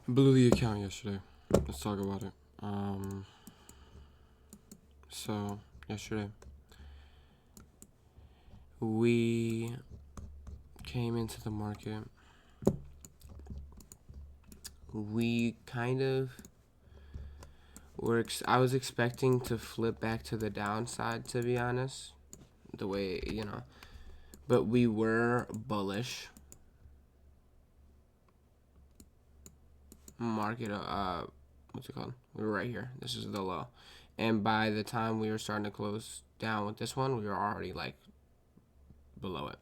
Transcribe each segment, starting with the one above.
Blew the account yesterday. Let's talk about it. So yesterday we came into the market. We kind of were. I was expecting to flip back to the downside, to be honest. The way but we were bullish. Market. What's it called? We were right here. This is the low, and by the time we were starting to close down with this one, we were already like below it.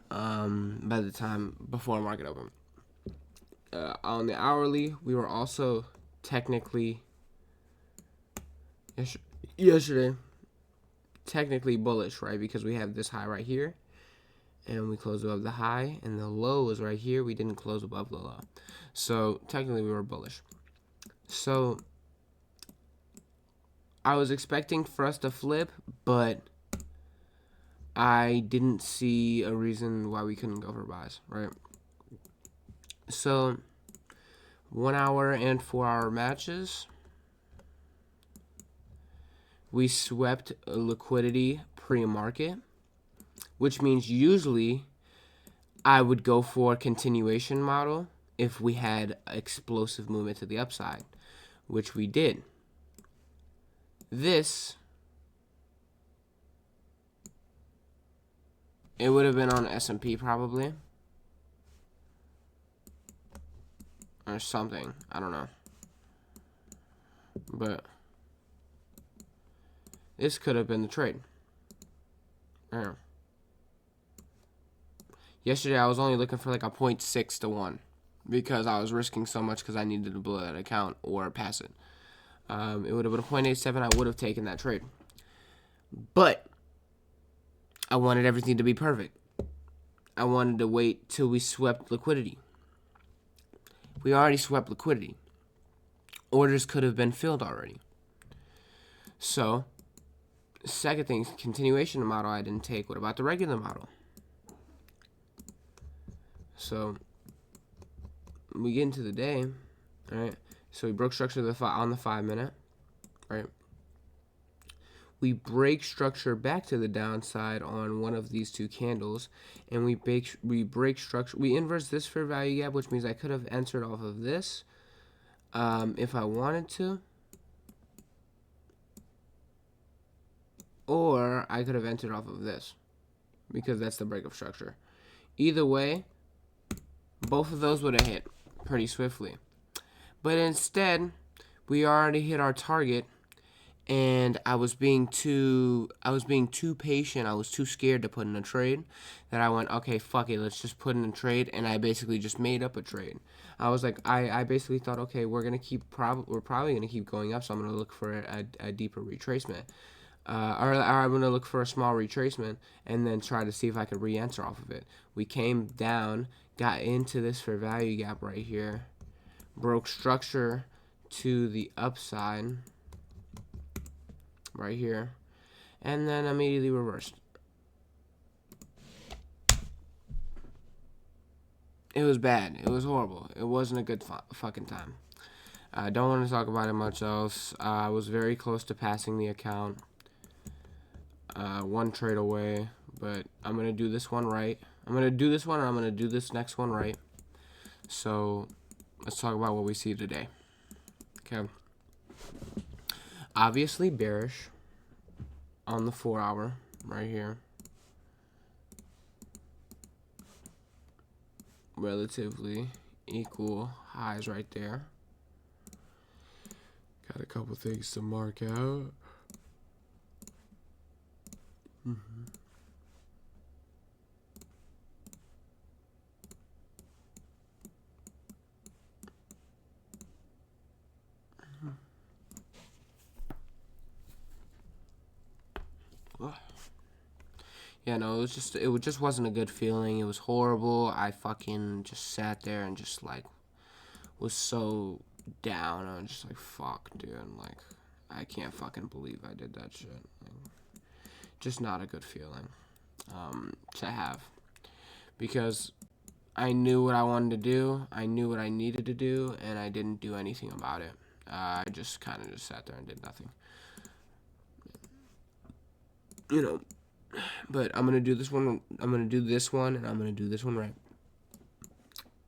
By the time before market open. On the hourly, we were also technically yesterday technically bullish, right? Because we have this high right here, and we closed above the high, and the low is right here. We didn't close above the low, so technically we were bullish. So I was expecting for us to flip, but I didn't see a reason why we couldn't go for buys, right? So 1 hour and 4 hour matches, we swept liquidity pre-market, which means usually I would go for a continuation model if we had explosive movement to the upside, which we did. This, it would have been on S&P probably, or something, I don't know, but this could have been the trade. Yeah. Yesterday I was only looking for like a 0.6 to 1 because I was risking so much because I needed to blow that account or pass it. It would have been a 0.87. I would have taken that trade, but I wanted everything to be perfect. I wanted to wait till we swept liquidity. We already swept liquidity. Orders could have been filled already. So, second thing, continuation model I didn't take. What about the regular model? So, we get into the day, right? So we broke structure on the 5 minute, right? We break structure back to the downside on one of these two candles, and we break structure. We inverse this fair value gap, which means I could have entered off of this if I wanted to, or I could have entered off of this because that's the break of structure. Either way, both of those would have hit pretty swiftly. But instead, we already hit our target, and I was being too patient. I was too scared to put in a trade that I went, okay, fuck it, let's just put in a trade, and I basically just made up a trade. I was like, I basically thought, okay, we're probably gonna keep going up, so I'm gonna look for a deeper retracement. Or I'm going to look for a small retracement and then try to see if I could re-enter off of it. We came down, got into this fair value gap right here, broke structure to the upside right here, and then immediately reversed. It was bad. It was horrible. It wasn't a good fucking time. I don't want to talk about it much else. I was very close to passing the account. One trade away, but I'm going to do this one right. I'm going to do this one, and I'm going to do this next one right. So let's talk about what we see today. Okay. Obviously bearish on the 4 hour right here. Relatively equal highs right there. Got a couple things to mark out. Yeah, no, it just wasn't a good feeling. It was horrible. I fucking just sat there and just like was so down. I was just like, fuck, dude. Like, I can't fucking believe I did that shit. Like, just not a good feeling to have, because I knew what I wanted to do. I knew what I needed to do, and I didn't do anything about it. I just kind of just sat there and did nothing. You know, but I'm gonna do this one. I'm gonna do this one, and I'm gonna do this one right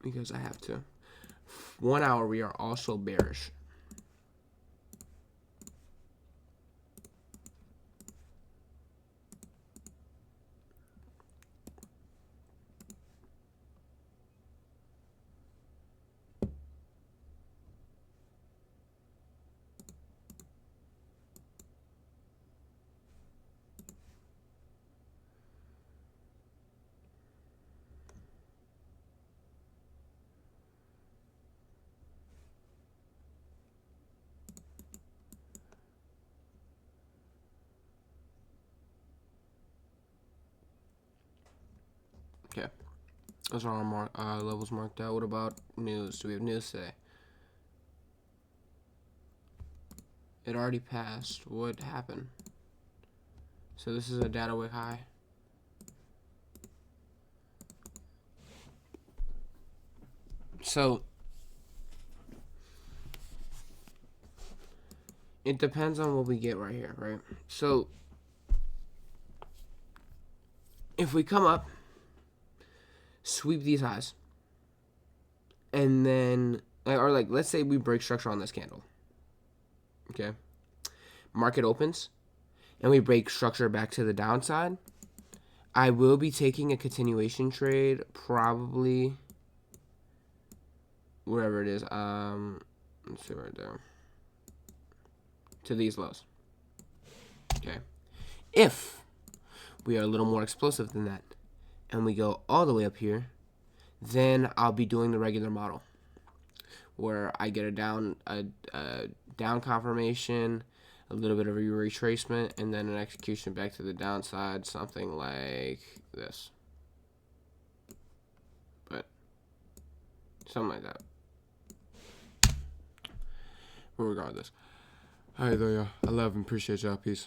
because I have to. 1 hour. We are also bearish. Okay. Those are our levels marked out. What about news? Do we have news today? It already passed. What happened? So this is a data wick high. So it depends on what we get right here, right? So if we come up, sweep these highs, and then, or like, let's say we break structure on this candle. Okay. Market opens, and we break structure back to the downside. I will be taking a continuation trade, probably wherever it is. Let's see right there. To these lows. Okay. If we are a little more explosive than that, and we go all the way up here, then I'll be doing the regular model, where I get a down confirmation, a little bit of a retracement, and then an execution back to the downside, something like this. But something like that. Regardless. Alright, though, y'all. I love and appreciate y'all. Peace.